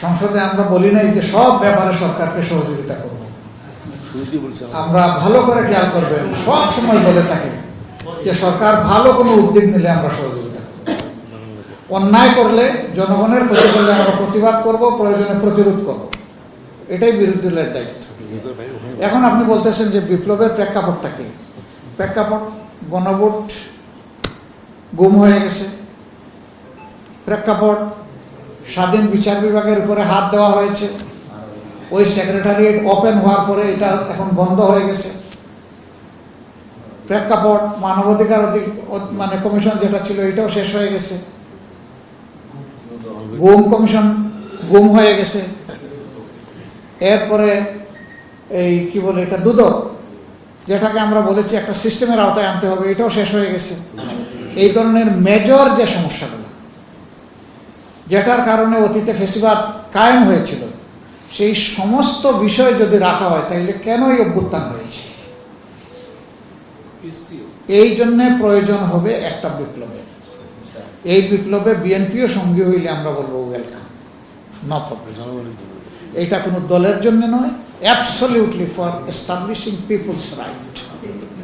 সংসদে আমরা বলি নাই যে সব ব্যাপারে সরকারকে সহযোগিতা করব। আমরা ভালো করে খেয়াল করবেন, সব সময় বলে থাকি যে সরকার ভালো কোনো উদ্যোগ নিলে আমরা সহযোগিতা করব, অন্যায় করলে জনগণের ক্ষতি করলে আমরা প্রতিবাদ করব, প্রয়োজনে প্রতিরোধ করব। এটাই বিরোধী দলের দায়িত্ব। এখন আপনি বলতেছেন যে বিপ্লবের প্রেক্ষাপটটা কি? প্রেক্ষাপট গণভোট গুম হয়ে গেছে, প্রেক্ষাপট স্বাধীন বিচার বিভাগের উপরে হাত দেওয়া হয়েছে, ওই সেক্রেটারিয়েট ওপেন হওয়ার পরে এটা এখন বন্ধ হয়ে গেছে, প্রেক্ষাপট মানবাধিকার মানে কমিশন যেটা ছিল এটাও শেষ হয়ে গেছে, গুম কমিশন গুম হয়ে গেছে, এরপরে এই কি বলে এটা দুদক যেটাকে আমরা বলেছি একটা সিস্টেমের আওতায় আনতে হবে, এটাও শেষ হয়ে গেছে। এই ধরনের মেজর যে সমস্যাগুলো যেটার কারণে অতীতে ফেসিবাদ কায়েম হয়েছিল, সেই সমস্ত বিষয় যদি রাখা হয় তাহলে কেনই অভ্যুত্থান হয়েছে? এই জন্যে প্রয়োজন হবে একটা বিপ্লবের। এই বিপ্লবে বিএনপিও সঙ্গী হইলে আমরা বলবো ওয়েলকাম, নো প্রবলেম। এটা কোনো দলের জন্য নয়, absolutely for establishing people's right.